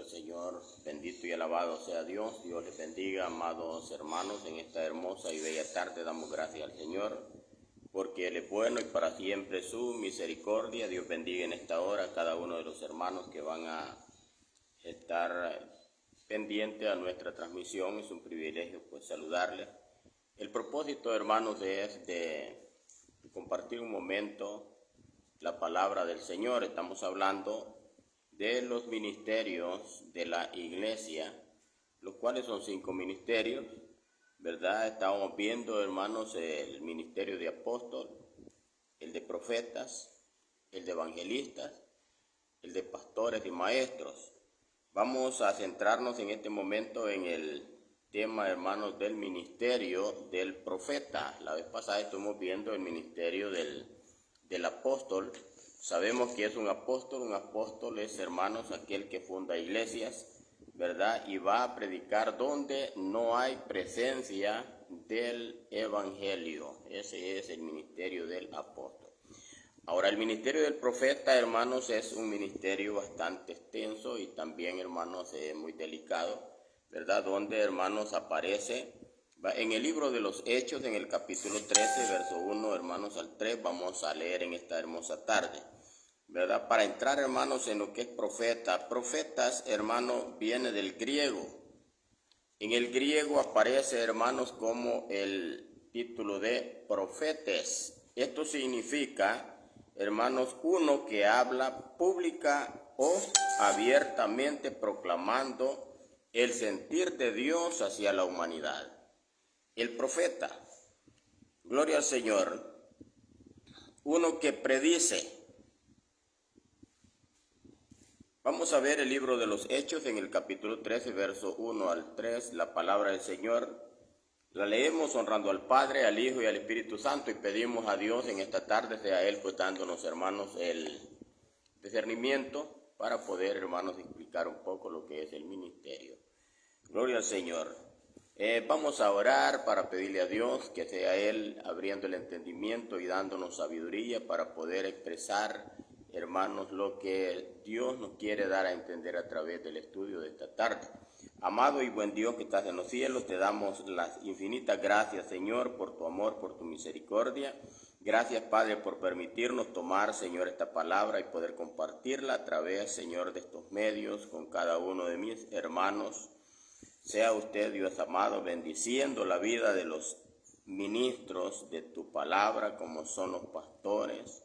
Señor, bendito y alabado sea Dios. Dios les bendiga, amados hermanos, en esta hermosa y bella tarde damos gracias al Señor, porque Él es bueno y para siempre su misericordia. Dios bendiga en esta hora a cada uno de los hermanos que van a estar pendientes a nuestra transmisión. Es un privilegio pues saludarles. El propósito, hermanos, es de compartir un momento la palabra del Señor. Estamos hablando de los ministerios de la iglesia, los cuales son 5 ministerios, ¿verdad? Estamos viendo, hermanos, el ministerio de apóstol, el de profetas, el de evangelistas, el de pastores y maestros. Vamos a centrarnos en este momento en el tema, hermanos, del ministerio del profeta. La vez pasada estuvimos viendo el ministerio del apóstol. Sabemos que es un apóstol es, hermanos, aquel que funda iglesias, ¿verdad? Y va a predicar donde no hay presencia del evangelio. Ese es el ministerio del apóstol. Ahora, el ministerio del profeta, hermanos, es un ministerio bastante extenso y también, hermanos, muy delicado, ¿verdad? Donde, hermanos, aparece en el libro de los Hechos, en el capítulo 13, verso 1, hermanos, al 3, vamos a leer en esta hermosa tarde, ¿verdad? Para entrar, hermanos, en lo que es profeta. Profetas, hermanos, viene del griego. En el griego aparece, hermanos, como el título de profetes. Esto significa, hermanos, uno que habla pública o abiertamente proclamando el sentir de Dios hacia la humanidad. El profeta, gloria al Señor, uno que predice. Vamos a ver el libro de los Hechos en el capítulo 13, verso 1 al 3, la palabra del Señor. La leemos honrando al Padre, al Hijo y al Espíritu Santo y pedimos a Dios en esta tarde, sea Él pues dándonos, hermanos, el discernimiento para poder, hermanos, explicar un poco lo que es el ministerio. Gloria al Señor. Vamos a orar para pedirle a Dios que sea Él abriendo el entendimiento y dándonos sabiduría para poder expresar, hermanos, lo que Dios nos quiere dar a entender a través del estudio de esta tarde. Amado y buen Dios que estás en los cielos, te damos las infinitas gracias, Señor, por tu amor, por tu misericordia. Gracias, Padre, por permitirnos tomar, Señor, esta palabra y poder compartirla a través, Señor, de estos medios con cada uno de mis hermanos. Sea usted, Dios amado, bendiciendo la vida de los ministros de tu palabra, como son los pastores,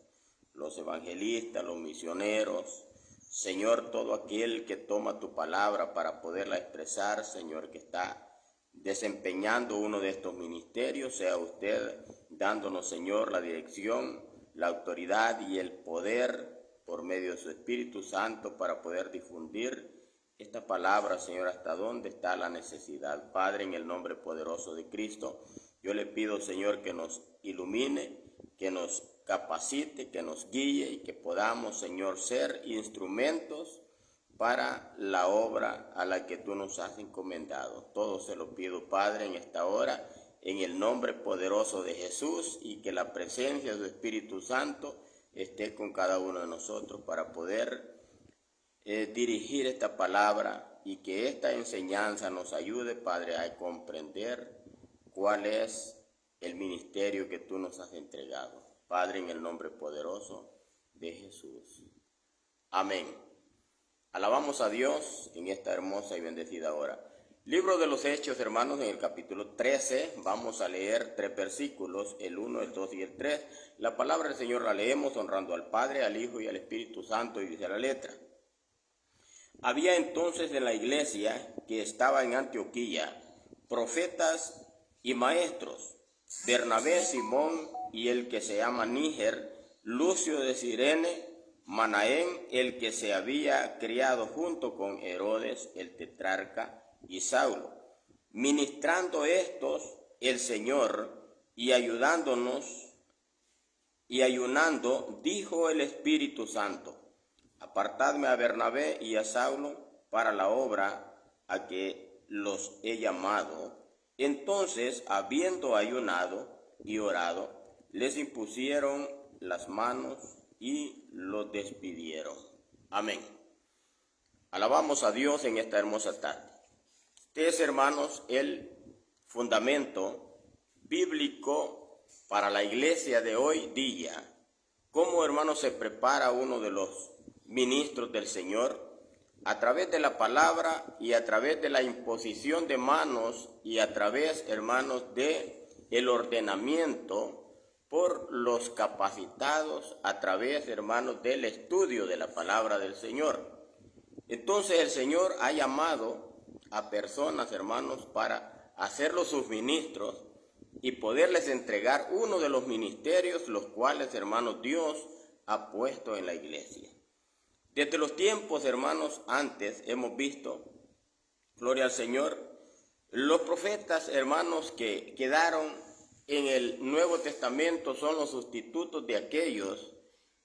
los evangelistas, los misioneros. Señor, todo aquel que toma tu palabra para poderla expresar, Señor, que está desempeñando uno de estos ministerios, sea usted dándonos, Señor, la dirección, la autoridad y el poder por medio de su Espíritu Santo para poder difundir esta palabra, Señor, hasta dónde está la necesidad. Padre, en el nombre poderoso de Cristo, yo le pido, Señor, que nos ilumine, que nos capacite, que nos guíe y que podamos, Señor, ser instrumentos para la obra a la que tú nos has encomendado. Todo se lo pido, Padre, en esta hora, en el nombre poderoso de Jesús, y que la presencia de tu Espíritu Santo esté con cada uno de nosotros para poder dirigir esta palabra y que esta enseñanza nos ayude, Padre, a comprender cuál es el ministerio que tú nos has entregado. Padre, en el nombre poderoso de Jesús. Amén. Alabamos a Dios en esta hermosa y bendecida hora. Libro de los Hechos, hermanos, en el capítulo 13, vamos a leer 3 versículos, el 1, el 2 y el 3. La palabra del Señor la leemos honrando al Padre, al Hijo y al Espíritu Santo, y dice la letra. Había entonces en la iglesia que estaba en Antioquía profetas y maestros, Bernabé, Simón y el que se llama Níger, Lucio de Cirene, Manaén, el que se había criado junto con Herodes el tetrarca, y Saulo. Ministrando estos el Señor y ayudando, dijo el Espíritu Santo: apartadme a Bernabé y a Saulo para la obra a que los he llamado. Entonces, habiendo ayunado y orado, les impusieron las manos y los despidieron. Amén. Alabamos a Dios en esta hermosa tarde. Este es, hermanos, el fundamento bíblico para la iglesia de hoy día. Cómo, hermanos, se prepara uno de los ministros del Señor a través de la palabra y a través de la imposición de manos y a través, hermanos, de el ordenamiento por los capacitados a través, hermanos, del estudio de la palabra del Señor. Entonces el Señor ha llamado a personas, hermanos, para hacerlos sus ministros y poderles entregar uno de los ministerios, los cuales, hermanos, Dios ha puesto en la iglesia. Desde los tiempos, hermanos, antes hemos visto, gloria al Señor, los profetas, hermanos, que quedaron en el Nuevo Testamento son los sustitutos de aquellos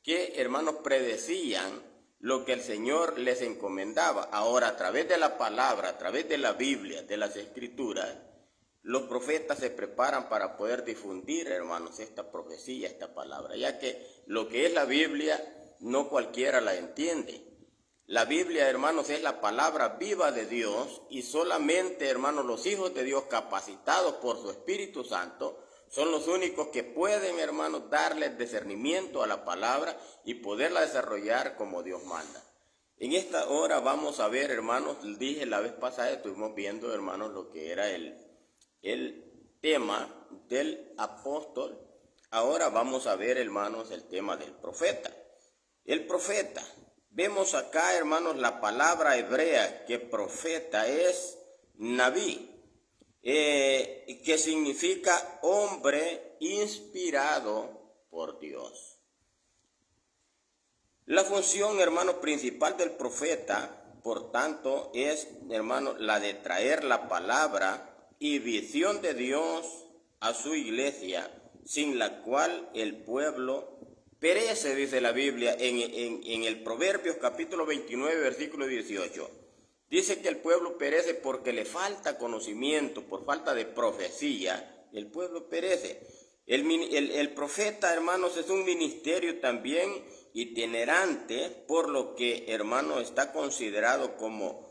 que, hermanos, predecían lo que el Señor les encomendaba. Ahora, a través de la palabra, a través de la Biblia, de las Escrituras, los profetas se preparan para poder difundir, hermanos, esta profecía, esta palabra, ya que lo que es la Biblia no cualquiera la entiende. La Biblia, hermanos, es la palabra viva de Dios y solamente, hermanos, los hijos de Dios capacitados por su Espíritu Santo son los únicos que pueden, hermanos, darle discernimiento a la palabra y poderla desarrollar como Dios manda. En esta hora vamos a ver, hermanos, dije la vez pasada, estuvimos viendo, hermanos, lo que era el tema del apóstol. Ahora vamos a ver, hermanos, el tema del profeta. El profeta, vemos acá, hermanos, la palabra hebrea que profeta es Naví, que significa hombre inspirado por Dios. La función, hermanos, principal del profeta, por tanto, es, hermanos, la de traer la palabra y visión de Dios a su iglesia, sin la cual el pueblo perece, dice la Biblia en el Proverbios capítulo 29, versículo 18. Dice que el pueblo perece porque le falta conocimiento, por falta de profecía, el pueblo perece. El profeta, hermanos, es un ministerio también itinerante, por lo que, hermanos, está considerado como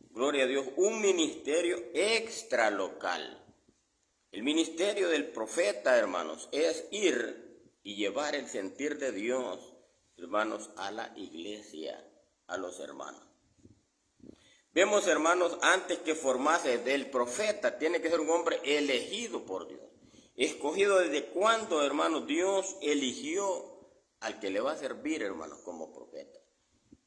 gloria a Dios, un ministerio extralocal. El ministerio del profeta, hermanos, es ir y llevar el sentir de Dios, hermanos, a la iglesia, a los hermanos. Vemos, hermanos, antes que formase del profeta, tiene que ser un hombre elegido por Dios. Escogido desde cuando, hermanos, Dios eligió al que le va a servir, hermanos, como profeta.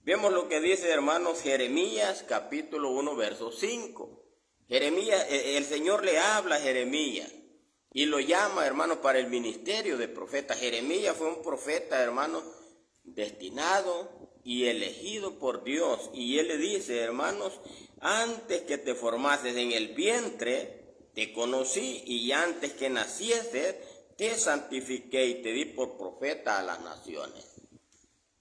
Vemos lo que dice, hermanos, Jeremías capítulo 1, verso 5. Jeremías, el Señor le habla a Jeremías y lo llama, hermanos, para el ministerio de profeta. Jeremías fue un profeta, hermanos, destinado y elegido por Dios. Y él le dice, hermanos, antes que te formases en el vientre, te conocí, y antes que nacieses, te santifiqué y te di por profeta a las naciones.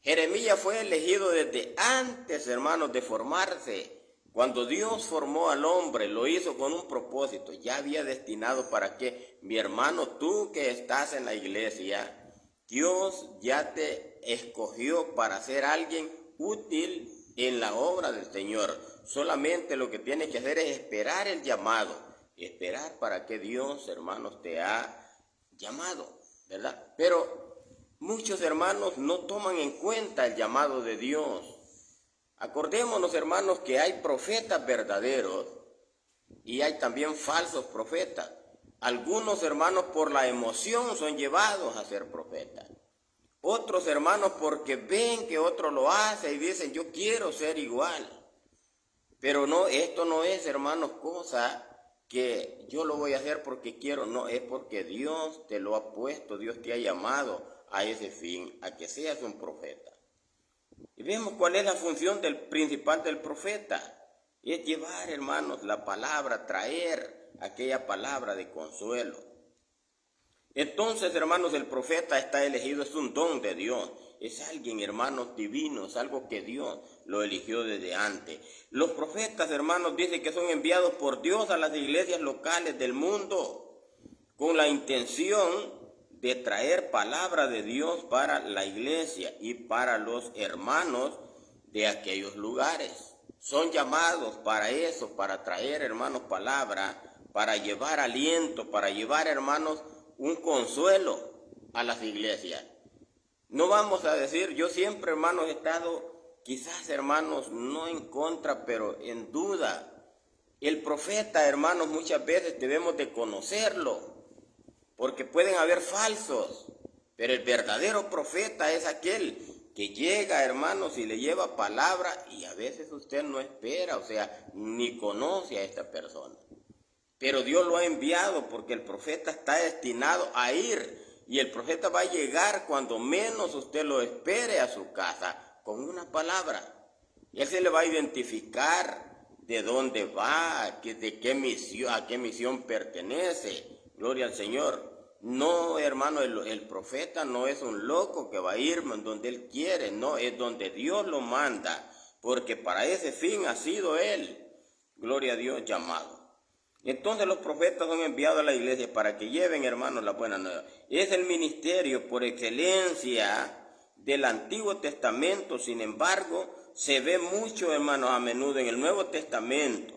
Jeremías fue elegido desde antes, hermanos, de formarse. Cuando Dios formó al hombre, lo hizo con un propósito. Ya había destinado para que, mi hermano, tú que estás en la iglesia, Dios ya te escogió para ser alguien útil en la obra del Señor. Solamente lo que tienes que hacer es esperar el llamado. Esperar para que Dios, hermanos, te ha llamado, ¿verdad? Pero muchos hermanos no toman en cuenta el llamado de Dios. Acordémonos, hermanos, que hay profetas verdaderos y hay también falsos profetas. Algunos, hermanos, por la emoción son llevados a ser profetas. Otros, hermanos, porque ven que otro lo hace y dicen, yo quiero ser igual. Pero no, esto no es, hermanos, cosa que yo lo voy a hacer porque quiero. No, es porque Dios te lo ha puesto, Dios te ha llamado a ese fin, a que seas un profeta. Y vemos cuál es la función principal del profeta. Es llevar, hermanos, la palabra, traer aquella palabra de consuelo. Entonces, hermanos, el profeta está elegido, es un don de Dios. Es alguien, hermanos, divino, es algo que Dios lo eligió desde antes. Los profetas, hermanos, dicen que son enviados por Dios a las iglesias locales del mundo con la intención de traer palabra de Dios para la iglesia y para los hermanos de aquellos lugares. Son llamados para eso, para traer, hermanos, palabra, para llevar aliento, para llevar, hermanos, un consuelo a las iglesias. No vamos a decir, yo siempre, hermanos, he estado, quizás, hermanos, no en contra, pero en duda. El profeta, hermanos, muchas veces debemos de conocerlo, porque pueden haber falsos, pero el verdadero profeta es aquel que llega, hermanos, y le lleva palabra, y a veces usted no espera, o sea, ni conoce a esta persona. Pero Dios lo ha enviado porque el profeta está destinado a ir, y el profeta va a llegar cuando menos usted lo espere a su casa, con una palabra. Y él se le va a identificar de dónde va, de qué misión, a qué misión pertenece. Gloria al Señor. No, hermano, el profeta no es un loco que va a ir donde él quiere, no, es donde Dios lo manda, porque para ese fin ha sido él, gloria a Dios, llamado. Entonces los profetas son enviados a la iglesia para que lleven, hermanos, la buena nueva. Es el ministerio por excelencia del Antiguo Testamento. Sin embargo, se ve mucho, hermanos, a menudo en el Nuevo Testamento.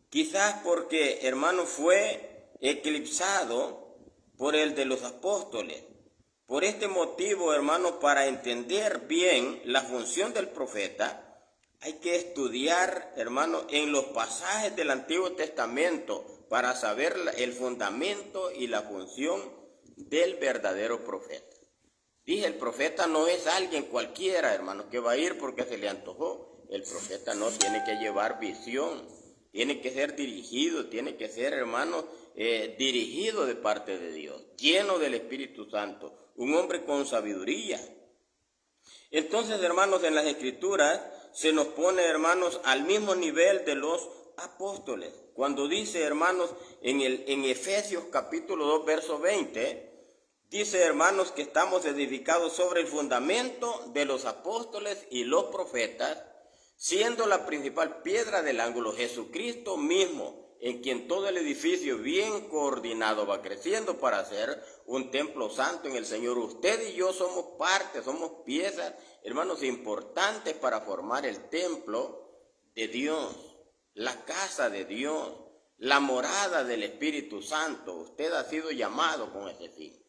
Quizás porque, hermanos, fue eclipsado por el de los apóstoles. Por este motivo, hermanos, para entender bien la función del profeta, hay que estudiar, hermanos, en los pasajes del Antiguo Testamento para saber el fundamento y la función del verdadero profeta. Dije, el profeta no es alguien cualquiera, hermanos, que va a ir porque se le antojó. El profeta no tiene que llevar visión, tiene que ser dirigido, tiene que ser, hermanos, dirigido de parte de Dios, lleno del Espíritu Santo, un hombre con sabiduría. Entonces, hermanos, en las Escrituras se nos pone, hermanos, al mismo nivel de los apóstoles. Cuando dice, hermanos, en Efesios capítulo 2, verso 20, dice, hermanos, que estamos edificados sobre el fundamento de los apóstoles y los profetas, siendo la principal piedra del ángulo Jesucristo mismo, en quien todo el edificio bien coordinado va creciendo para hacer un templo santo en el Señor. Usted y yo somos parte, somos piezas, hermanos, importantes para formar el templo de Dios, la casa de Dios, la morada del Espíritu Santo. Usted ha sido llamado con ese fin.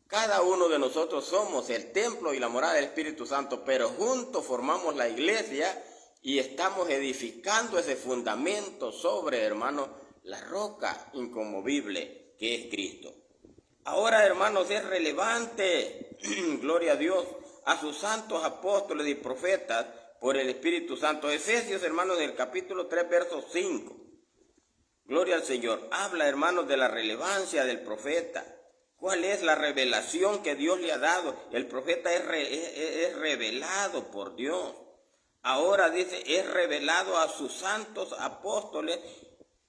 Cada uno de nosotros somos el templo y la morada del Espíritu Santo, pero juntos formamos la iglesia y estamos edificando ese fundamento sobre, hermanos, la roca inconmovible que es Cristo. Ahora, hermanos, es relevante, gloria a Dios, a sus santos apóstoles y profetas por el Espíritu Santo. Efesios, hermanos, del capítulo 3, verso 5. Gloria al Señor. Habla, hermanos, de la relevancia del profeta. ¿Cuál es la revelación que Dios le ha dado? El profeta es revelado por Dios. Ahora dice, es revelado a sus santos apóstoles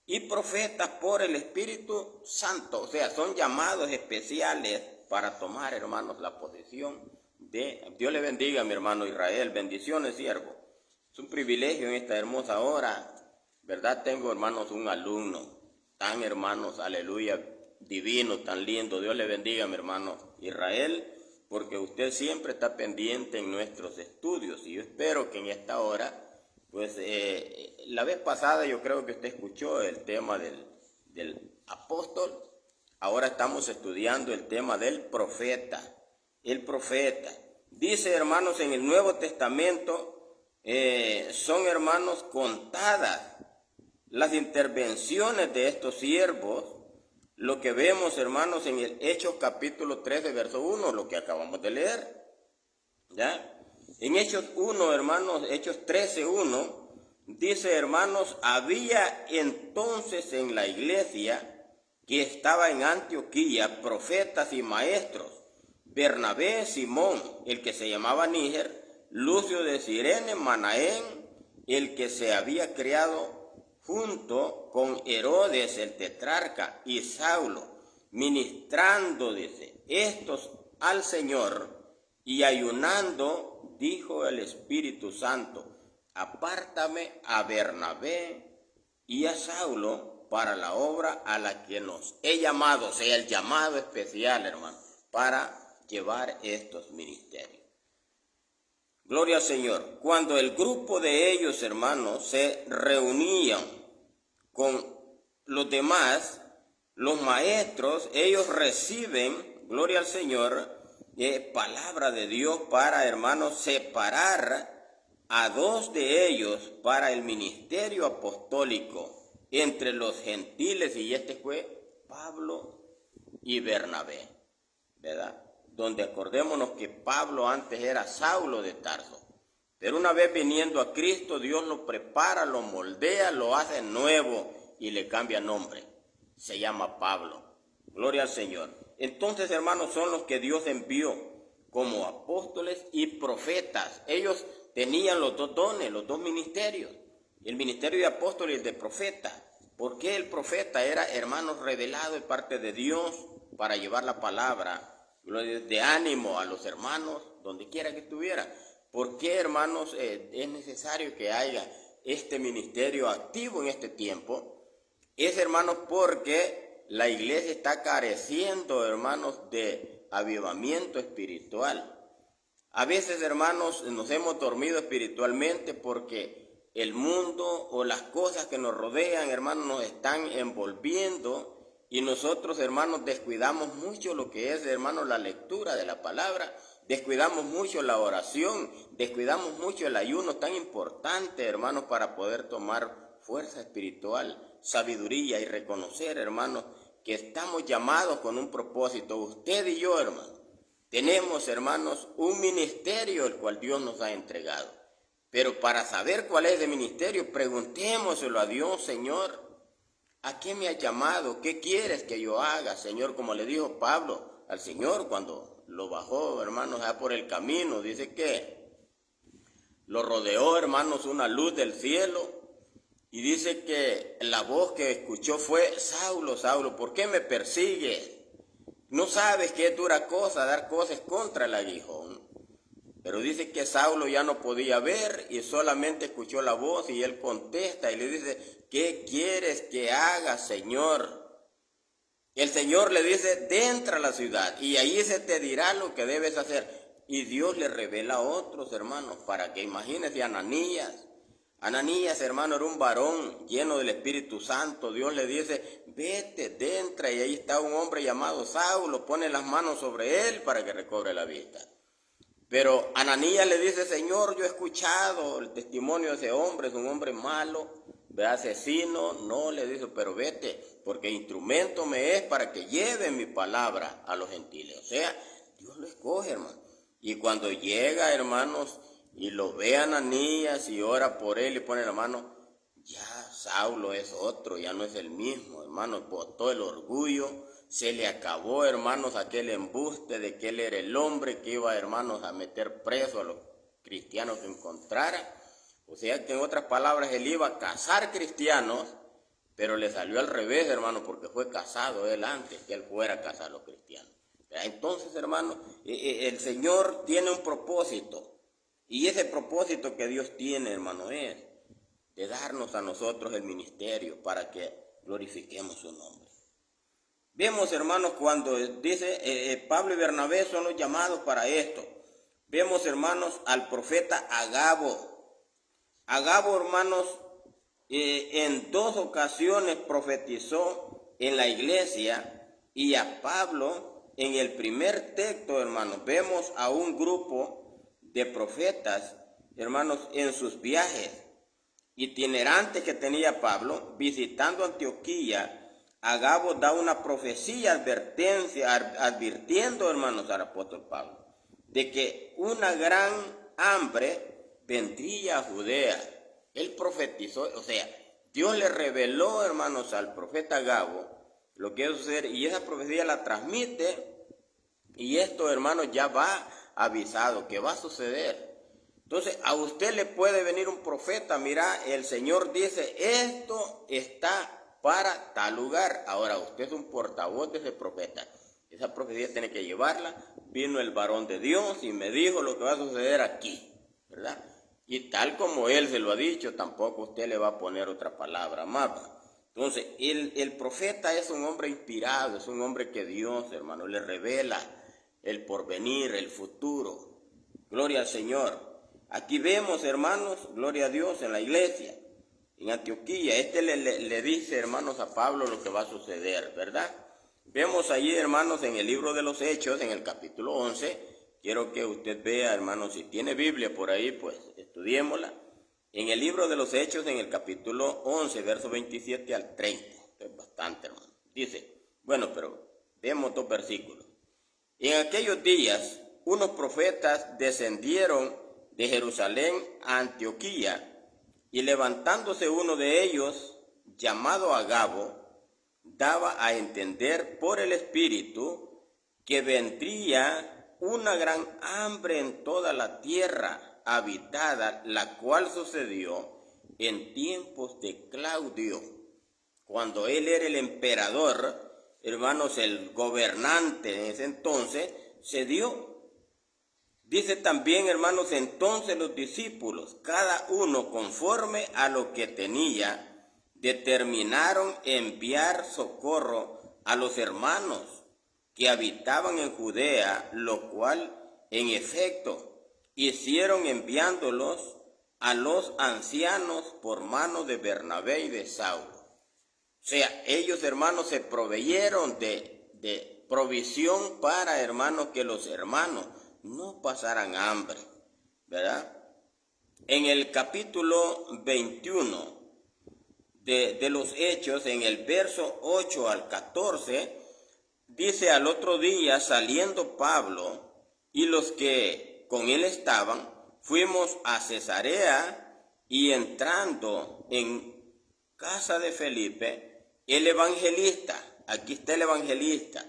y profetas por el Espíritu Santo. O sea, son llamados especiales para tomar, hermanos, la posición de... Dios le bendiga, mi hermano Israel. Bendiciones, siervo. Es un privilegio en esta hermosa hora. ¿Verdad? Tengo, hermanos, un alumno tan, hermanos, aleluya, divino, tan lindo. Dios le bendiga, mi hermano Israel, porque usted siempre está pendiente en nuestros estudios, y yo espero que en esta hora, pues la vez pasada yo creo que usted escuchó el tema del apóstol. Ahora estamos estudiando el tema del profeta. El profeta. Dice, hermanos, en el Nuevo Testamento son, hermanos, contadas las intervenciones de estos siervos. Lo que vemos, hermanos, en el Hechos capítulo 13, verso 1, lo que acabamos de leer, ¿ya? En Hechos 1, hermanos, Hechos 13, 1, dice, hermanos, había entonces en la iglesia que estaba en Antioquía profetas y maestros, Bernabé, Simón, el que se llamaba Níger, Lucio de Cirene, Manaén, el que se había criado junto con Herodes el tetrarca y Saulo, ministrando, dice, estos al Señor, y ayunando, dijo el Espíritu Santo, apártame a Bernabé y a Saulo para la obra a la que nos he llamado, o sea, el llamado especial, hermano, para llevar estos ministerios. Gloria al Señor. Cuando el grupo de ellos, hermanos, se reunían con los demás, los maestros, ellos reciben, gloria al Señor, palabra de Dios para, hermanos, separar a dos de ellos para el ministerio apostólico entre los gentiles, y este fue Pablo y Bernabé, ¿verdad? Donde acordémonos que Pablo antes era Saulo de Tarso, pero una vez viniendo a Cristo, Dios lo prepara, lo moldea, lo hace nuevo y le cambia nombre. Se llama Pablo. Gloria al Señor. Entonces, hermanos, son los que Dios envió como apóstoles y profetas. Ellos tenían los dos dones, los dos ministerios, el ministerio de apóstol y el de profeta. Porque el profeta era, hermanos, revelado de parte de Dios para llevar la palabra de ánimo a los hermanos, donde quiera que estuviera. ¿Por qué, hermanos, es necesario que haya este ministerio activo en este tiempo? Es, hermanos, porque la iglesia está careciendo, hermanos, de avivamiento espiritual. A veces, hermanos, nos hemos dormido espiritualmente porque el mundo o las cosas que nos rodean, hermanos, nos están envolviendo, y nosotros, hermanos, descuidamos mucho lo que es, hermanos, la lectura de la palabra, descuidamos mucho la oración, descuidamos mucho el ayuno tan importante, hermanos, para poder tomar fuerza espiritual, sabiduría y reconocer, hermanos, que estamos llamados con un propósito. Usted y yo, hermanos, tenemos, hermanos, un ministerio el cual Dios nos ha entregado. Pero para saber cuál es ese ministerio, preguntémoselo a Dios: Señor, ¿a qué me has llamado? ¿Qué quieres que yo haga, Señor? Como le dijo Pablo al Señor cuando lo bajó, hermanos, allá por el camino. Dice que lo rodeó, hermanos, una luz del cielo. Y dice que la voz que escuchó fue: Saulo, Saulo, ¿por qué me persigues? No sabes que es dura cosa dar cosas contra el aguijón. Pero dice que Saulo ya no podía ver y solamente escuchó la voz, y él contesta y le dice: ¿qué quieres que haga, Señor? El Señor le dice: entra a la ciudad y ahí se te dirá lo que debes hacer. Y Dios le revela a otros, hermanos, para que imagínense Ananías. Ananías, hermano, era un varón lleno del Espíritu Santo. Dios le dice: vete, entra, y ahí está un hombre llamado Saulo, pone las manos sobre él para que recobre la vista. Pero Ananías le dice: Señor, yo he escuchado el testimonio de ese hombre, es un hombre malo, asesino. No, le dice, pero vete, porque instrumento me es para que lleve mi palabra a los gentiles. O sea, Dios lo escoge, hermano. Y cuando llega, hermanos, y lo ve a Ananías y ora por él y pone la mano, ya Saulo es otro, ya no es el mismo, hermano. Botó el orgullo, se le acabó, hermanos, aquel embuste de que él era el hombre que iba, hermanos, a meter preso a los cristianos que encontrara. O sea que, en otras palabras, él iba a cazar cristianos, pero le salió al revés, hermano, porque fue cazado él antes que él fuera a cazar a los cristianos. Entonces, hermano, el Señor tiene un propósito, y ese propósito que Dios tiene, hermano, es de darnos a nosotros el ministerio para que glorifiquemos su nombre. Vemos, hermanos, cuando dice Pablo y Bernabé son los llamados para esto. Vemos, hermanos, al profeta Agabo. Agabo, hermanos, en dos ocasiones profetizó en la iglesia, y a Pablo, en el primer texto, hermanos, vemos a un grupo de profetas, hermanos, en sus viajes itinerantes que tenía Pablo, visitando Antioquía. Agabo da una profecía, advirtiendo, hermanos, al apóstol Pablo, de que una gran hambre vendría a Judea. Él profetizó, o sea, Dios le reveló, hermanos, al profeta Agabo lo que iba a suceder, y esa profecía la transmite, y esto, hermanos, ya va avisado que va a suceder. Entonces, a usted le puede venir un profeta: mira, el Señor dice, esto está para tal lugar. Ahora, usted es un portavoz de ese profeta. Esa profecía tiene que llevarla. Vino el varón de Dios y me dijo lo que va a suceder aquí, ¿verdad? Y tal como él se lo ha dicho, tampoco usted le va a poner otra palabra más. Entonces, el profeta es un hombre inspirado, es un hombre que Dios, hermano, le revela el porvenir, el futuro. Gloria al Señor. Aquí vemos, hermanos, gloria a Dios, en la iglesia, en Antioquía. Le dice, hermanos, a Pablo lo que va a suceder, ¿verdad? Vemos allí, hermanos, en el libro de los Hechos, en el capítulo 11. Quiero que usted vea, hermanos, si tiene Biblia por ahí, pues estudiémosla. En el libro de los Hechos, en el capítulo 11, verso 27 al 30. Esto es bastante, hermano. Dice, bueno, pero vemos 2 versículos. En aquellos días, unos profetas descendieron de Jerusalén a Antioquía, y levantándose uno de ellos, llamado Agabo, daba a entender por el Espíritu que vendría una gran hambre en toda la tierra habitada, la cual sucedió en tiempos de Claudio, cuando él era el emperador, hermanos, el gobernante en ese entonces, se dio. Dice también, hermanos, entonces los discípulos, cada uno conforme a lo que tenía, determinaron enviar socorro a los hermanos que habitaban en Judea, lo cual, en efecto, hicieron enviándolos a los ancianos por mano de Bernabé y de Saulo. O sea, ellos, hermanos, se proveyeron de provisión para, hermanos, que los hermanos no pasaran hambre, ¿verdad? En el capítulo 21 de los Hechos, en el verso 8 al 14, dice: al otro día, saliendo Pablo y los que con él estaban, fuimos a Cesarea, y entrando en casa de Felipe, el evangelista, aquí está el evangelista,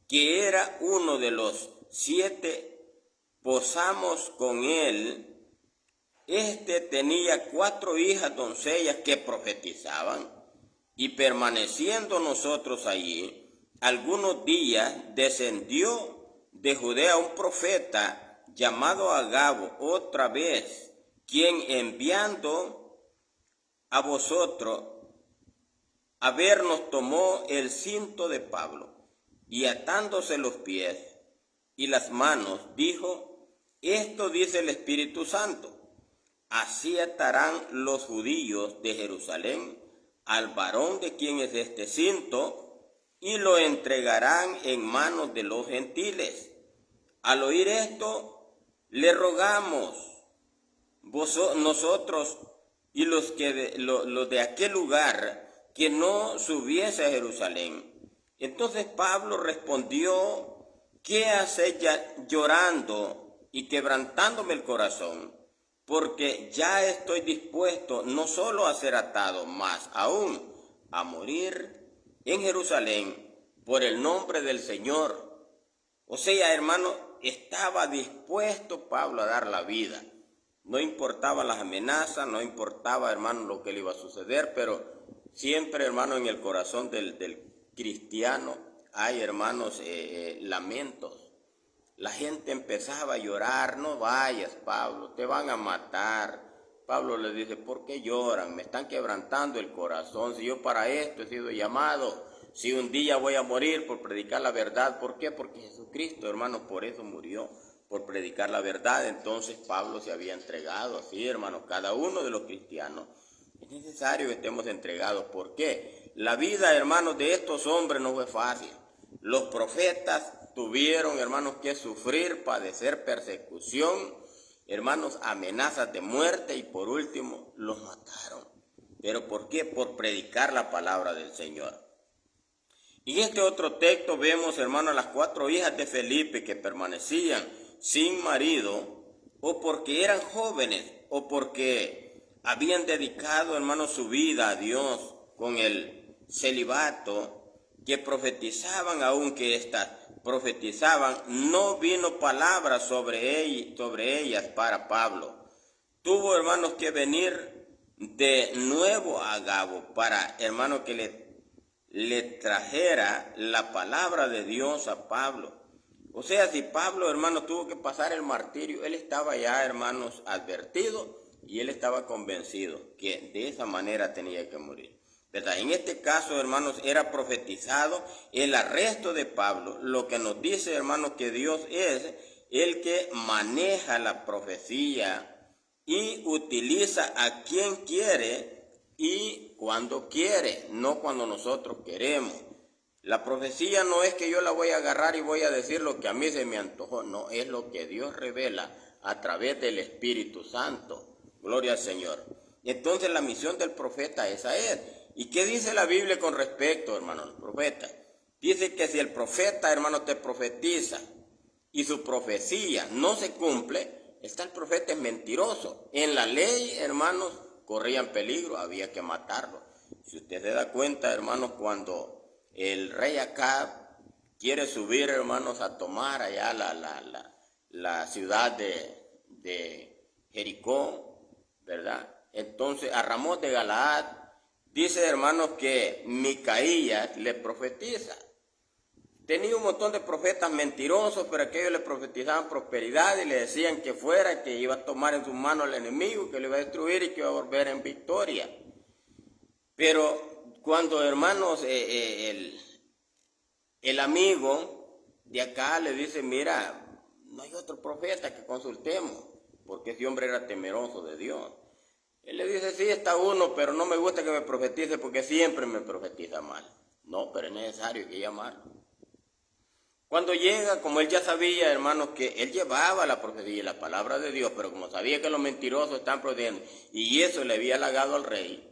que era uno de los 7, posamos con él. Este tenía 4 hijas doncellas que profetizaban, y permaneciendo nosotros allí algunos días, descendió de Judea un profeta llamado Agabo otra vez, quien enviando a vosotros a vernos tomó el cinto de Pablo, y atándose los pies y las manos, dijo: esto dice el Espíritu Santo, así atarán los judíos de Jerusalén al varón de quien es este cinto, y lo entregarán en manos de los gentiles. Al oír esto, le rogamos, nosotros y los de aquel lugar, que no subiese a Jerusalén. Entonces Pablo respondió: ¿qué hacéis llorando y quebrantándome el corazón? Porque ya estoy dispuesto no solo a ser atado, mas aún a morir en Jerusalén por el nombre del Señor. O sea, hermano, estaba dispuesto Pablo a dar la vida. No importaba las amenazas, no importaba, hermano, lo que le iba a suceder, pero siempre, hermano, en el corazón del cristiano hay, hermanos, lamentos. La gente empezaba a llorar: no vayas, Pablo, te van a matar. Pablo le dice: ¿por qué lloran? Me están quebrantando el corazón. Si yo para esto he sido llamado, si un día voy a morir por predicar la verdad. ¿Por qué? Porque Jesucristo, hermano, por eso murió, por predicar la verdad. Entonces Pablo se había entregado así, hermano. Cada uno de los cristianos es necesario que estemos entregados. ¿Por qué? La vida, hermanos, de estos hombres no fue fácil. Los profetas tuvieron, hermanos, que sufrir, padecer persecución, hermanos, amenazas de muerte, y por último los mataron. ¿Pero por qué? Por predicar la palabra del Señor. Y en este otro texto vemos, hermanos, las 4 hijas de Felipe que permanecían sin marido, o porque eran jóvenes, o porque habían dedicado, hermanos, su vida a Dios con el celibato, que profetizaban. Aunque éstas profetizaban, no vino palabra sobre ellas para Pablo. Tuvo, hermanos, que venir de nuevo a Agabo para, hermanos, que le trajera la palabra de Dios a Pablo. O sea, si Pablo, hermanos, tuvo que pasar el martirio, él estaba ya, hermanos, advertido, y él estaba convencido que de esa manera tenía que morir, ¿verdad? En este caso, hermanos, era profetizado el arresto de Pablo, lo que nos dice, hermanos, que Dios es el que maneja la profecía y utiliza a quien quiere y cuando quiere, no cuando nosotros queremos. La profecía no es que yo la voy a agarrar y voy a decir lo que a mí se me antojó, no, es lo que Dios revela a través del Espíritu Santo. Gloria al Señor. Entonces la misión del profeta esa es. ¿Y qué dice la Biblia con respecto, hermano, al profeta? Dice que si el profeta, hermano, te profetiza y su profecía no se cumple, el profeta es mentiroso. En la ley, hermanos, corrían peligro, había que matarlo. Si usted se da cuenta, hermanos, cuando el rey Acab quiere subir, hermanos, a tomar allá la ciudad de Jericó, ¿verdad? Entonces a Ramón de Galaad dice, hermanos, que Micaías le profetiza. Tenía un montón de profetas mentirosos, pero aquellos le profetizaban prosperidad y le decían que fuera, que iba a tomar en sus manos al enemigo, que lo iba a destruir y que iba a volver en victoria. Pero cuando, hermanos, el amigo de acá le dice, mira, no hay otro profeta que consultemos, porque ese hombre era temeroso de Dios. Él le dice, sí, está uno, pero no me gusta que me profetice porque siempre me profetiza mal. No, pero es necesario que llamarlo. Cuando llega, como él ya sabía, hermanos, que él llevaba la profecía y la palabra de Dios, pero como sabía que los mentirosos están procediendo, y eso le había halagado al rey,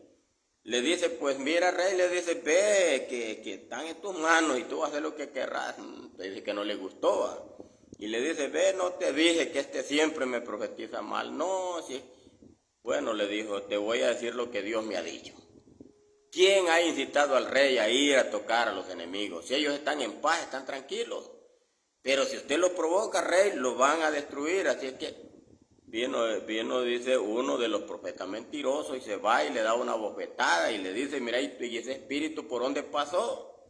le dice, pues mira, rey, le dice, ve, que están en tus manos y tú vas a hacer lo que querrás. Le dice que no le gustó. Y le dice, ve, no te dije que este siempre me profetiza mal. No, sí. Bueno, le dijo, te voy a decir lo que Dios me ha dicho. ¿Quién ha incitado al rey a ir a tocar a los enemigos? Si ellos están en paz, están tranquilos. Pero si usted los provoca, rey, los van a destruir. Así es que vino, dice, uno de los profetas mentirosos y se va y le da una bofetada y le dice, mira, ¿y ese espíritu por dónde pasó?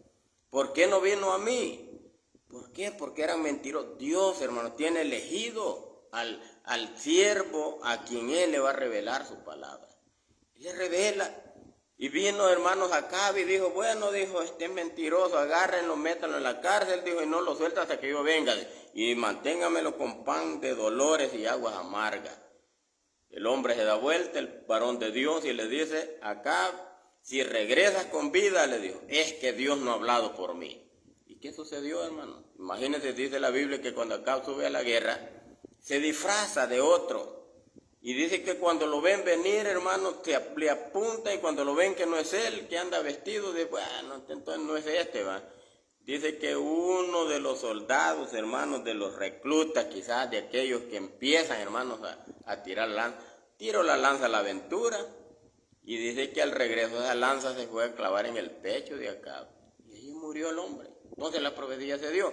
¿Por qué no vino a mí? ¿Por qué? Porque eran mentirosos. Dios, hermano, tiene elegido al siervo a quien él le va a revelar su palabra. Él le revela. Y vino, hermanos, Acab y dijo, bueno, dijo, este es mentiroso, agárrenlo, métanlo en la cárcel, dijo, y no lo suelta hasta que yo venga, y manténgamelo con pan de dolores y aguas amargas. El hombre se da vuelta, el varón de Dios, y le dice, Acab, si regresas con vida, le dijo, es que Dios no ha hablado por mí. ¿Y qué sucedió, hermano? Imagínense, dice la Biblia, que cuando Acab sube a la guerra, se disfraza de otro. Y dice que cuando lo ven venir, hermanos, le apunta, y cuando lo ven que no es él, que anda vestido, de bueno, entonces no es este, va. Dice que uno de los soldados, hermanos, de los reclutas, quizás de aquellos que empiezan, hermanos, a tirar lanza, tiró la lanza a la aventura, y dice que al regreso esa lanza se fue a clavar en el pecho de Acab, y ahí murió el hombre. Entonces la profecía se dio.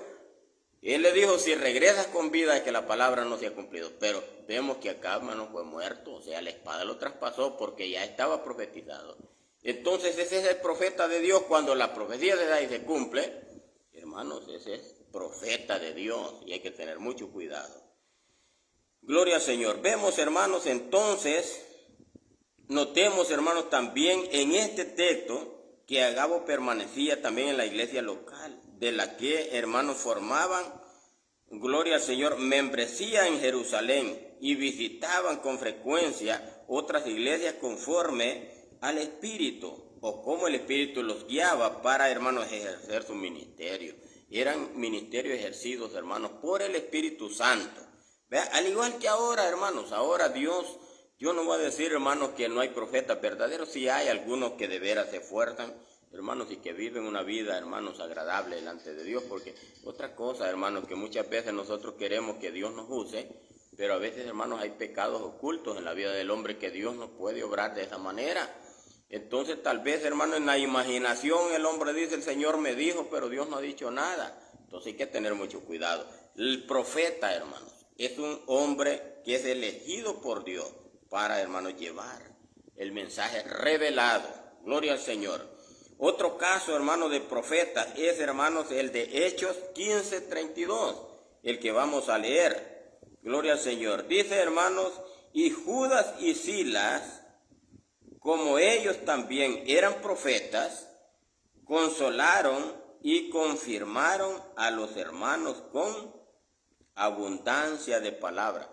Él le dijo, si regresas con vida es que la palabra no se ha cumplido. Pero vemos que Acab, hermano, fue muerto. O sea, la espada lo traspasó porque ya estaba profetizado. Entonces ese es el profeta de Dios. Cuando la profecía se da y se cumple, hermanos, ese es profeta de Dios. Y hay que tener mucho cuidado. Gloria al Señor. Vemos, hermanos, entonces, notemos, hermanos, también en este texto que Agabo permanecía también en la iglesia local, de la que, hermanos, formaban, gloria al Señor, membresía en Jerusalén y visitaban con frecuencia otras iglesias conforme al Espíritu, o como el Espíritu los guiaba para, hermanos, ejercer su ministerio. Eran ministerios ejercidos, hermanos, por el Espíritu Santo. ¿Vea? Al igual que ahora, hermanos, ahora Dios, yo no voy a decir, hermanos, que no hay profetas verdaderos, sí hay algunos que de veras se esfuerzan, hermanos, y que viven una vida, hermanos, agradable delante de Dios, porque otra cosa, hermanos, que muchas veces nosotros queremos que Dios nos use, pero a veces, hermanos, hay pecados ocultos en la vida del hombre que Dios no puede obrar de esa manera. Entonces, tal vez, hermanos, en la imaginación el hombre dice, el Señor me dijo, pero Dios no ha dicho nada. Entonces hay que tener mucho cuidado. El profeta, hermanos, es un hombre que es elegido por Dios para, hermanos, llevar el mensaje revelado. Gloria al Señor. Otro caso, hermanos, de profeta es, hermanos, el de Hechos 15:32, el que vamos a leer. Gloria al Señor. Dice, hermanos, y Judas y Silas, como ellos también eran profetas, consolaron y confirmaron a los hermanos con abundancia de palabra.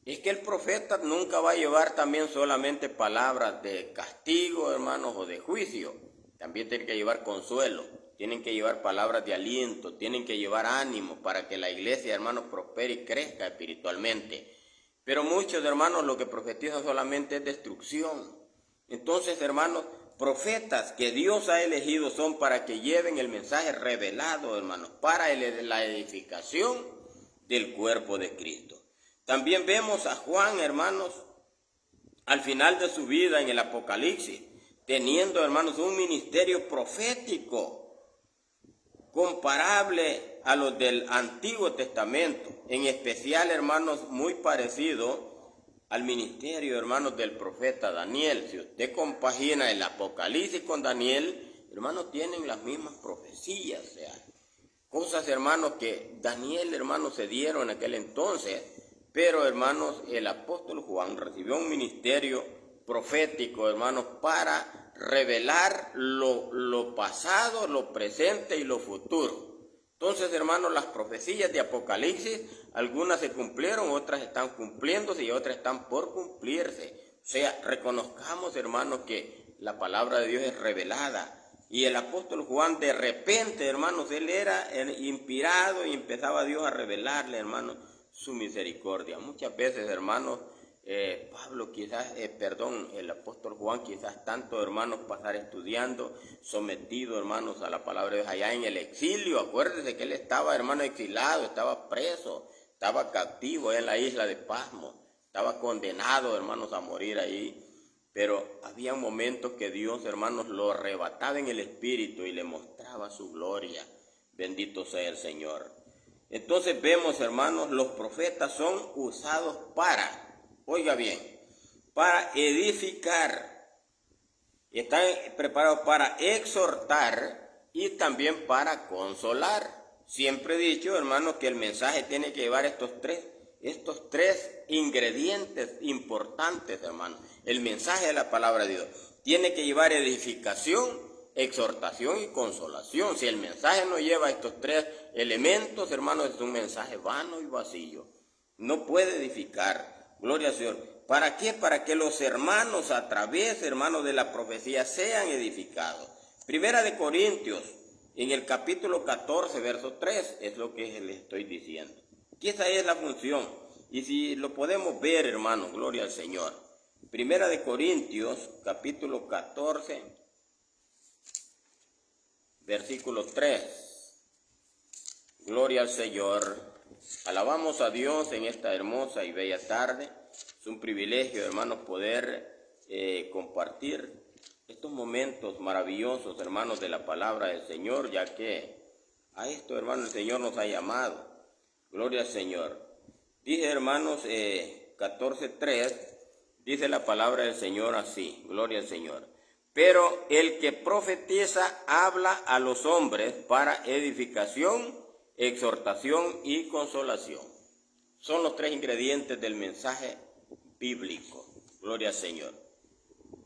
Es que el profeta nunca va a llevar también solamente palabras de castigo, hermanos, o de juicio. También tiene que llevar consuelo, tienen que llevar palabras de aliento, tienen que llevar ánimo para que la iglesia, hermanos, prospere y crezca espiritualmente. Pero muchos, hermanos, lo que profetizan solamente es destrucción. Entonces, hermanos, profetas que Dios ha elegido son para que lleven el mensaje revelado, hermanos, para la edificación del cuerpo de Cristo. También vemos a Juan, hermanos, al final de su vida en el Apocalipsis, teniendo, hermanos, un ministerio profético comparable a los del Antiguo Testamento, en especial, hermanos, muy parecido al ministerio, hermanos, del profeta Daniel. Si usted compagina el Apocalipsis con Daniel, hermanos, tienen las mismas profecías, o sea, cosas, hermanos, que Daniel, hermanos, se dieron en aquel entonces. Pero, hermanos, el apóstol Juan recibió un ministerio profético, hermanos, para revelar lo pasado, lo presente y lo futuro. Entonces, hermanos, las profecías de Apocalipsis, algunas se cumplieron, otras están cumpliéndose y otras están por cumplirse. O sea, reconozcamos, hermanos, que la palabra de Dios es revelada. Y el apóstol Juan, de repente, hermanos, él era inspirado y empezaba Dios a revelarle, hermanos, su misericordia. Muchas veces, hermanos, el apóstol Juan, quizás tanto, hermanos, pasar estudiando, sometido, hermanos, a la palabra de Dios allá en el exilio. Acuérdense que él estaba, hermano, exilado, estaba preso, estaba cautivo en la isla de Pasmo, estaba condenado, hermanos, a morir ahí. Pero había momentos que Dios, hermanos, lo arrebataba en el espíritu y le mostraba su gloria. Bendito sea el Señor. Entonces vemos, hermanos, los profetas son usados para, oiga bien, para edificar, están preparados para exhortar y también para consolar. Siempre he dicho, hermanos, que el mensaje tiene que llevar estos tres ingredientes importantes, hermanos. El mensaje de la palabra de Dios tiene que llevar edificación, exhortación y consolación. Si el mensaje no lleva estos tres elementos, hermanos, es un mensaje vano y vacío. No puede edificar. Gloria al Señor. ¿Para qué? Para que los hermanos, a través, hermanos, de la profecía, sean edificados. Primera de Corintios, en el capítulo 14, verso 3, es lo que les estoy diciendo. Y esa es la función. Y si lo podemos ver, hermanos, gloria al Señor. Primera de Corintios, capítulo 14, versículo 3. Gloria al Señor. Alabamos a Dios en esta hermosa y bella tarde. Es un privilegio, hermanos, poder compartir estos momentos maravillosos, hermanos, de la palabra del Señor, ya que a esto, hermanos, el Señor nos ha llamado. Gloria al Señor. Dice, hermanos, 14:3, dice la palabra del Señor así. Gloria al Señor. Pero el que profetiza habla a los hombres para edificación, exhortación y consolación. Son los tres ingredientes del mensaje bíblico. Gloria al Señor.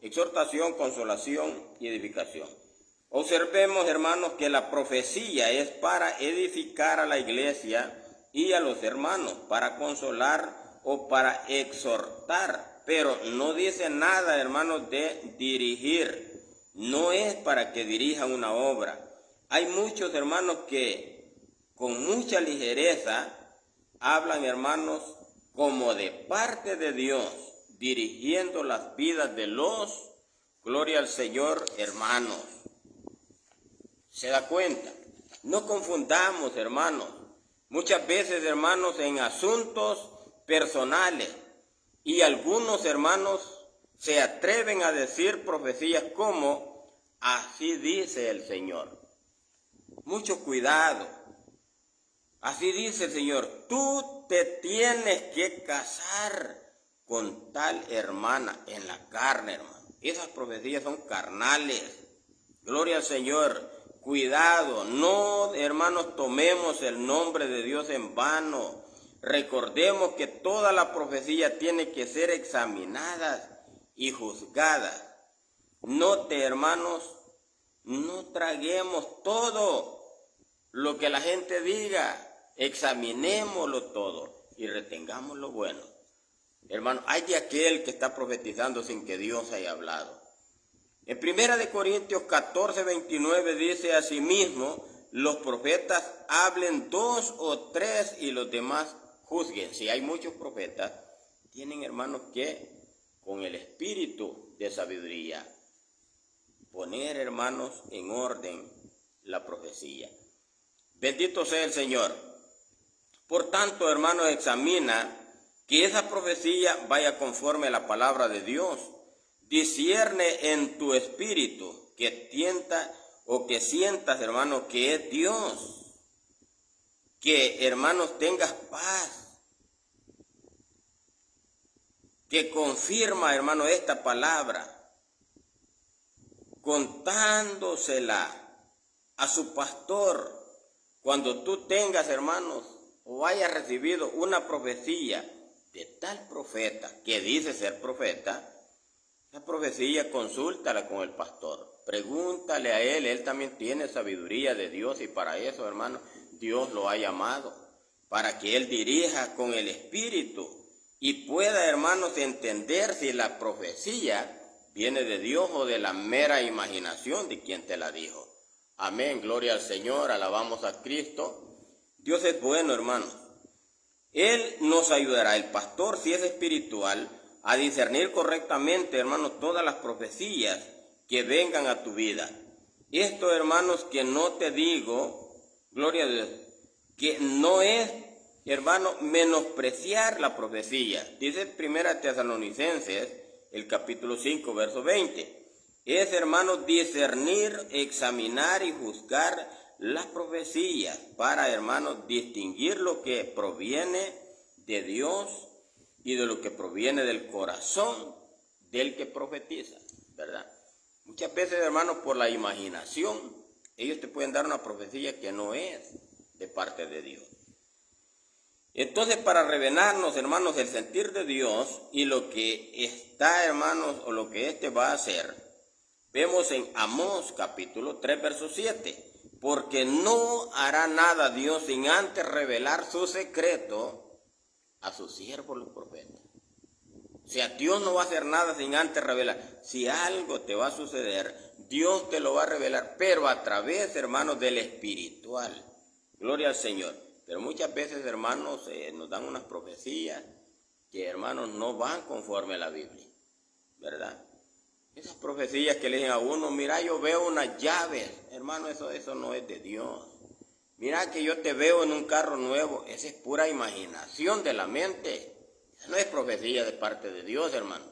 Exhortación, consolación y edificación. Observemos, hermanos, que la profecía es para edificar a la iglesia y a los hermanos, para consolar o para exhortar. Pero no dice nada, hermanos, de dirigir. No es para que dirijan una obra. Hay muchos hermanos que con mucha ligereza hablan, hermanos, como de parte de Dios, dirigiendo las vidas de los, gloria al Señor, hermanos. ¿Se da cuenta? No confundamos, hermanos. Muchas veces, hermanos, en asuntos personales, y algunos hermanos se atreven a decir profecías como, así dice el Señor. Mucho cuidado. Así dice el Señor, tú te tienes que casar con tal hermana en la carne, hermano. Esas profecías son carnales. Gloria al Señor. Cuidado, no, hermanos, tomemos el nombre de Dios en vano. Recordemos que toda la profecía tiene que ser examinada y juzgada. Note, hermanos, no traguemos todo lo que la gente diga. Examinémoslo todo y retengamos lo bueno. Hermano, hay de aquel que está profetizando sin que Dios haya hablado. En 1 Corintios 14:29 dice: asimismo, los profetas hablen 2 o 3 y los demás juzguen. Si hay muchos profetas, tienen, hermanos, que con el espíritu de sabiduría poner, hermanos, en orden la profecía. Bendito sea el Señor. Por tanto, hermanos, examina que esa profecía vaya conforme a la palabra de Dios. Discierne en tu espíritu que tienta o que sientas, hermanos, que es Dios. Que, hermanos, tengas paz. Que confirma, hermano, esta palabra, contándosela a su pastor. Cuando tú tengas, hermanos, o hayas recibido una profecía de tal profeta que dice ser profeta, esa profecía consúltala con el pastor, pregúntale a él también tiene sabiduría de Dios, y para eso, hermano, Dios lo ha llamado, para que él dirija con el espíritu y pueda, hermanos, entender si la profecía viene de Dios o de la mera imaginación de quien te la dijo. Amén, gloria al Señor, alabamos a Cristo. Dios es bueno, hermanos. Él nos ayudará, el pastor, si es espiritual, a discernir correctamente, hermanos, todas las profecías que vengan a tu vida. Esto, hermanos, que no te digo, gloria a Dios, que no es, hermano, menospreciar la profecía. Dice 1 Tesalonicenses, el capítulo 5, verso 20. Es, hermano, discernir, examinar y juzgar las profecías para, hermanos, distinguir lo que proviene de Dios y de lo que proviene del corazón del que profetiza, ¿verdad? Muchas veces, hermanos, por la imaginación, ellos te pueden dar una profecía que no es de parte de Dios. Entonces, para revelarnos, hermanos, el sentir de Dios y lo que está, hermanos, o lo que éste va a hacer, vemos en Amós capítulo 3, verso 7. Porque no hará nada Dios sin antes revelar su secreto a sus siervos los profetas. O sea, Dios no va a hacer nada sin antes revelar. Si algo te va a suceder, Dios te lo va a revelar, pero a través, hermanos, del espiritual. Gloria al Señor. Pero muchas veces, hermanos, nos dan unas profecías que, hermanos, no van conforme a la Biblia, ¿verdad? Esas profecías que le dicen a uno, mira, yo veo unas llaves, hermano, eso no es de Dios. Mira que yo te veo en un carro nuevo, esa es pura imaginación de la mente. Esa no es profecía de parte de Dios, hermano.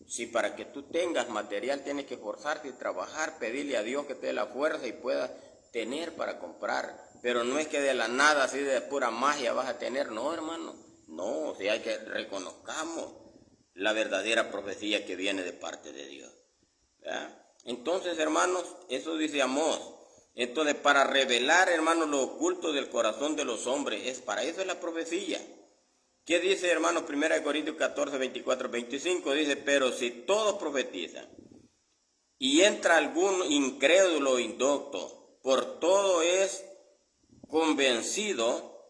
Si para que tú tengas material tienes que esforzarte y trabajar, pedirle a Dios que te dé la fuerza y puedas tener para comprar. Pero no es que de la nada, así de pura magia vas a tener, no, hermano. No, o sea, hay que reconozcamos la verdadera profecía que viene de parte de Dios, ¿verdad? Entonces, hermanos, eso dice Amós. Entonces, para revelar, hermanos, lo oculto del corazón de los hombres, para eso es la profecía. ¿Qué dice, hermanos? 1 Corintios 14, 24, 25, dice: pero si todos profetizan y entra algún incrédulo o indocto, por todo es convencido,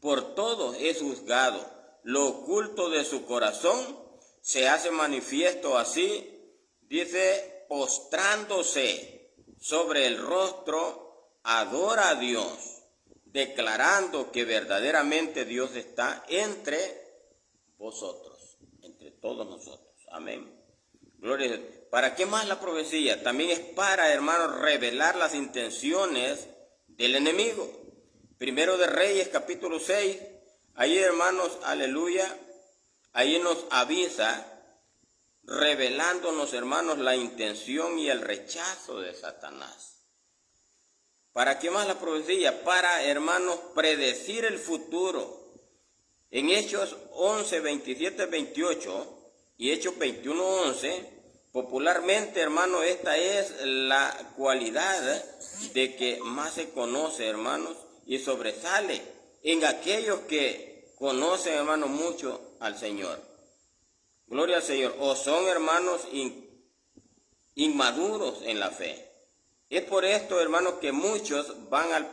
por todo es juzgado. Lo oculto de su corazón se hace manifiesto así, dice, postrándose sobre el rostro, adora a Dios, declarando que verdaderamente Dios está entre vosotros, entre todos nosotros. Amén. Gloria a Dios. ¿Para qué más la profecía? También es para, hermanos, revelar las intenciones del enemigo. Primero de Reyes, capítulo 6, ahí, hermanos, aleluya, ahí nos avisa, revelándonos, hermanos, la intención y el rechazo de Satanás. ¿Para qué más la profecía? Para, hermanos, predecir el futuro. En Hechos 11, 27, 28 y Hechos 21, 11, popularmente, hermanos, esta es la cualidad de que más se conoce, hermanos, y sobresale en aquellos que conocen, hermanos, mucho al Señor. Gloria al Señor. O son, hermanos, inmaduros en la fe. Es por esto, hermanos, que muchos van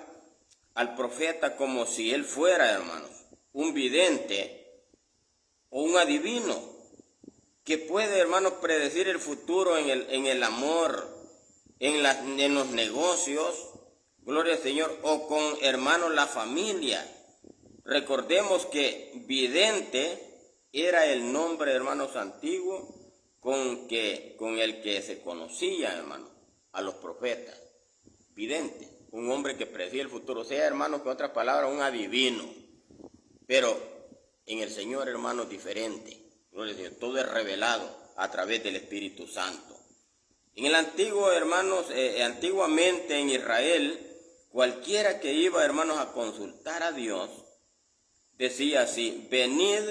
al profeta como si él fuera, hermanos, un vidente, o un adivino que puede, hermanos, predecir el futuro en el amor, en los negocios, gloria al Señor, o con, hermanos, la familia. Recordemos que vidente era el nombre, hermanos, antiguo con el que se conocía, hermanos, a los profetas. Vidente, un hombre que predecía el futuro, o sea, hermanos, con otras palabras, un adivino. Pero en el Señor, hermanos, diferente. Gloria al Señor, todo es revelado a través del Espíritu Santo. En el antiguo, hermanos, antiguamente en Israel, cualquiera que iba, hermanos, a consultar a Dios, decía así: venid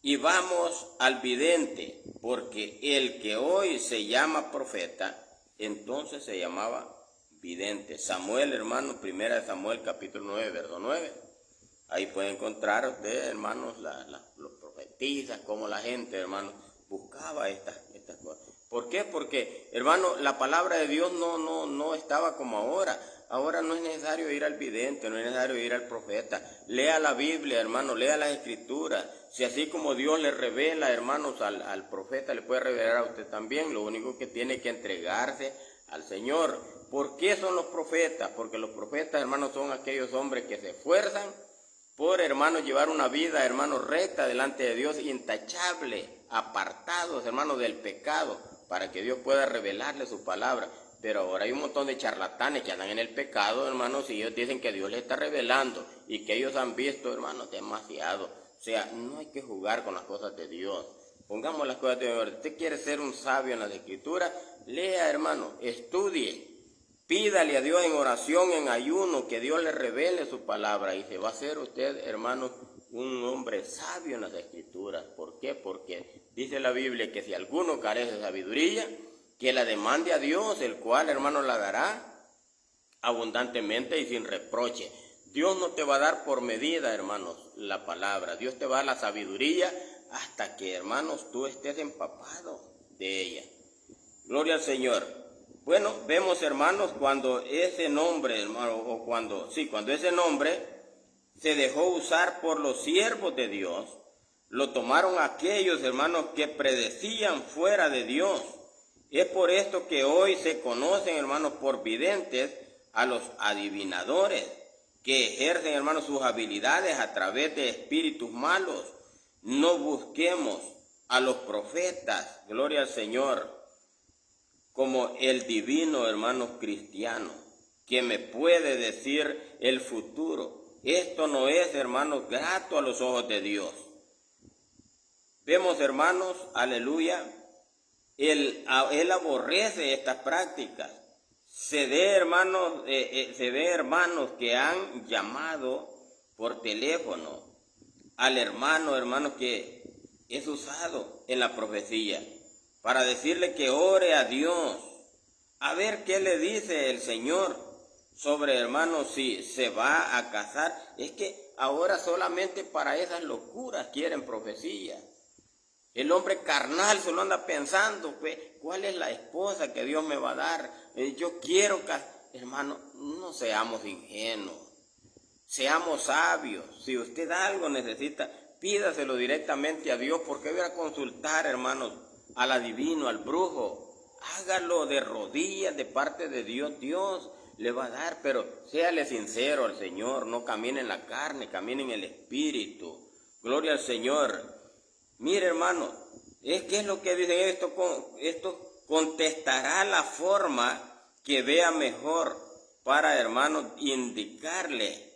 y vamos al vidente, porque el que hoy se llama profeta, entonces se llamaba vidente. Samuel, hermanos, 1 Samuel capítulo 9, verso 9. Ahí puede encontrar usted, hermanos, los profetistas, cómo la gente, hermanos, buscaba estas cosas. ¿Por qué? Porque, hermano, la palabra de Dios no estaba como ahora. Ahora no es necesario ir al vidente, no es necesario ir al profeta. Lea la Biblia, hermano, lea las Escrituras. Si así como Dios le revela, hermanos, al profeta, le puede revelar a usted también. Lo único que tiene que entregarse al Señor. ¿Por qué son los profetas? Porque los profetas, hermanos, son aquellos hombres que se esfuerzan por, hermanos, llevar una vida, hermanos, recta delante de Dios, intachable, apartados, hermanos, del pecado, para que Dios pueda revelarle su palabra. Pero ahora hay un montón de charlatanes que andan en el pecado, hermanos, y ellos dicen que Dios les está revelando y que ellos han visto, hermanos, demasiado. O sea, no hay que jugar con las cosas de Dios. Pongamos las cosas de Dios. Usted quiere ser un sabio en las Escrituras, lea, hermano, estudie. Pídale a Dios en oración, en ayuno, que Dios le revele su palabra y se va a hacer usted, hermano, un hombre sabio en las Escrituras. ¿Por qué? Porque dice la Biblia que si alguno carece de sabiduría, que la demande a Dios, el cual, hermano, la dará abundantemente y sin reproche. Dios no te va a dar por medida, hermanos, la palabra. Dios te va a dar la sabiduría hasta que, hermanos, tú estés empapado de ella. Gloria al Señor. Bueno, vemos, hermanos, cuando ese nombre, hermano, cuando ese nombre se dejó usar por los siervos de Dios, lo tomaron aquellos, hermanos, que predecían fuera de Dios. Es por esto que hoy se conocen, hermanos, por videntes a los adivinadores, que ejercen, hermanos, sus habilidades a través de espíritus malos. No busquemos a los profetas, gloria al Señor, como el divino, hermano cristiano, que me puede decir el futuro. Esto no es, hermanos, grato a los ojos de Dios. Vemos, hermanos, aleluya, Él aborrece estas prácticas. Se ve, hermanos, que han llamado por teléfono al hermano que es usado en la profecía, para decirle que ore a Dios, a ver qué le dice el Señor sobre, hermanos, si se va a casar. Es que ahora solamente para esas locuras quieren profecía. El hombre carnal se lo anda pensando, pues, ¿cuál es la esposa que Dios me va a dar? Yo quiero casar. Hermano, no seamos ingenuos, seamos sabios. Si usted algo necesita, pídaselo directamente a Dios. ¿Por qué voy a consultar, hermanos, al adivino, al brujo? Hágalo de rodillas de parte de Dios. Dios le va a dar, pero séale sincero al Señor. No camine en la carne, camine en el Espíritu. Gloria al Señor. Mire, hermano, ¿qué es lo que dice esto? Esto contestará la forma que vea mejor para, hermano, indicarle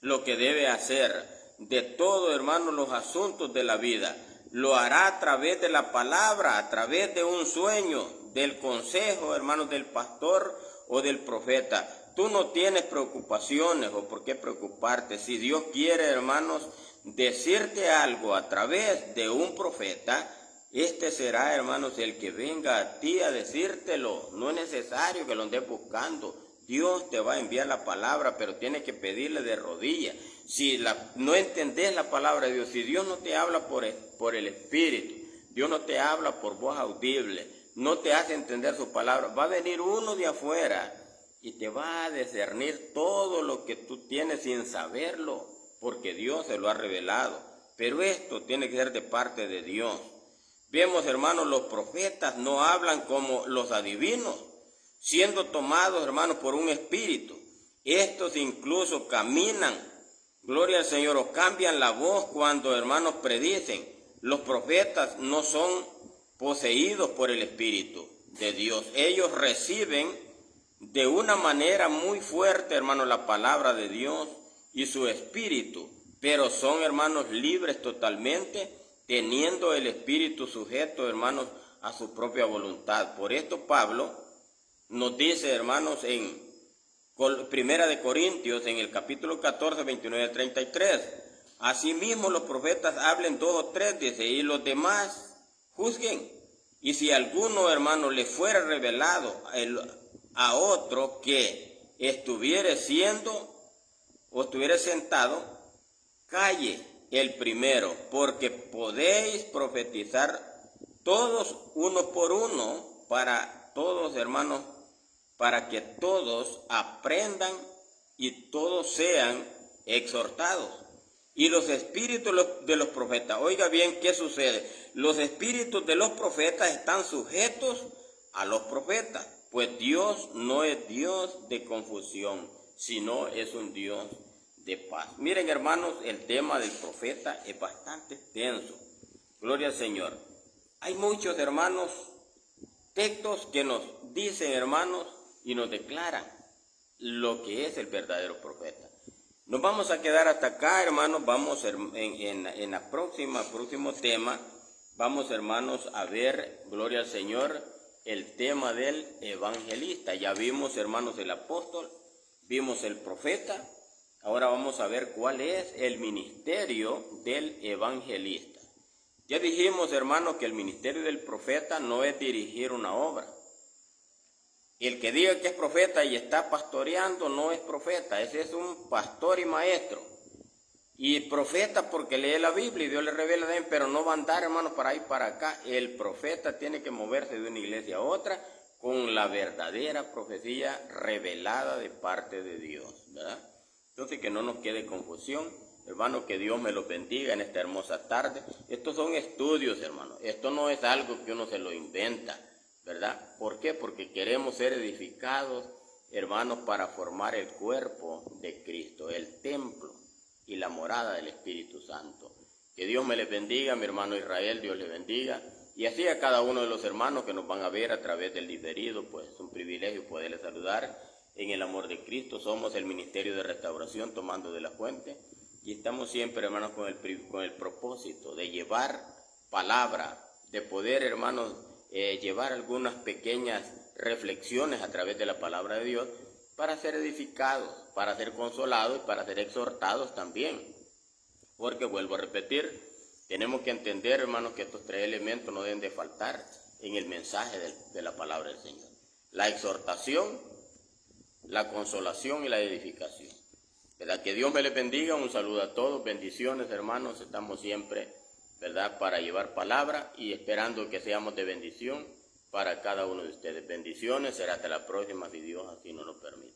lo que debe hacer de todo, hermano, los asuntos de la vida. Lo hará a través de la palabra, a través de un sueño, del consejo, hermanos, del pastor o del profeta. Tú no tienes preocupaciones o por qué preocuparte. Si Dios quiere, hermanos, decirte algo a través de un profeta, este será, hermanos, el que venga a ti a decírtelo. No es necesario que lo andes buscando. Dios te va a enviar la palabra, pero tienes que pedirle de rodillas. Si no entendés la palabra de Dios, si Dios no te habla por el Espíritu, Dios no te habla por voz audible, no te hace entender su palabra, va a venir uno de afuera y te va a discernir todo lo que tú tienes sin saberlo, porque Dios se lo ha revelado. pero esto tiene que ser de parte de Dios. Vemos, hermanos, los profetas no hablan como los adivinos, siendo tomados, hermanos, por un espíritu. Estos incluso caminan, gloria al Señor, o cambian la voz cuando, hermanos, predicen. Los profetas no son poseídos por el Espíritu de Dios. Ellos reciben de una manera muy fuerte, hermanos, la palabra de Dios y su Espíritu, pero son, hermanos, libres totalmente, teniendo el Espíritu sujeto, hermanos, a su propia voluntad. Por esto Pablo nos dice, hermanos, en Primera de Corintios, en el capítulo 14, 29 al 33, asimismo los profetas hablen 2 o 3, dice, y los demás juzguen. Y si alguno, hermano, le fuera revelado a otro que estuviera sentado, calle el primero, porque podéis profetizar todos uno por uno, para todos, hermanos, para que todos aprendan y todos sean exhortados. Y los espíritus de los profetas, oiga bien qué sucede, los espíritus de los profetas están sujetos a los profetas, pues Dios no es Dios de confusión, sino es un Dios de paz. Miren, hermanos, el tema del profeta es bastante extenso. Gloria al Señor. Hay muchos, hermanos, textos que nos dicen, hermanos, y nos declaran lo que es el verdadero profeta. Nos vamos a quedar hasta acá, hermanos. Vamos en la próximo tema, vamos, hermanos, a ver, gloria al Señor, el tema del evangelista. Ya vimos, hermanos, el apóstol, vimos el profeta. Ahora vamos a ver cuál es el ministerio del evangelista. Ya dijimos, hermanos, que el ministerio del profeta no es dirigir una obra. El que diga que es profeta y está pastoreando no es profeta, ese es un pastor y maestro. Y profeta porque lee la Biblia y Dios le revela de él, pero no va a andar, hermanos, para ahí para acá. El profeta tiene que moverse de una iglesia a otra con la verdadera profecía revelada de parte de Dios, ¿verdad? Entonces, que no nos quede confusión, hermanos, que Dios me los bendiga en esta hermosa tarde. Estos son estudios, hermanos, esto no es algo que uno se lo inventa, ¿verdad? ¿Por qué? Porque queremos ser edificados, hermanos, para formar el cuerpo de Cristo, el templo y la morada del Espíritu Santo. Que Dios me les bendiga, mi hermano Israel, Dios les bendiga. Y así a cada uno de los hermanos que nos van a ver a través del diferido, pues es un privilegio poderles saludar en el amor de Cristo. Somos el Ministerio de Restauración Tomando de la Fuente y estamos siempre, hermanos, con el propósito de llevar palabra, de poder, hermanos, llevar algunas pequeñas reflexiones a través de la palabra de Dios para ser edificados, para ser consolados y para ser exhortados también. Porque, vuelvo a repetir, tenemos que entender, hermanos, que estos 3 elementos no deben de faltar en el mensaje de la palabra del Señor. La exhortación, la consolación y la edificación. ¿Verdad? Que Dios me les bendiga, un saludo a todos, bendiciones, hermanos, estamos siempre, ¿verdad?, para llevar palabra y esperando que seamos de bendición para cada uno de ustedes. Bendiciones, será hasta la próxima si Dios así nos lo permite.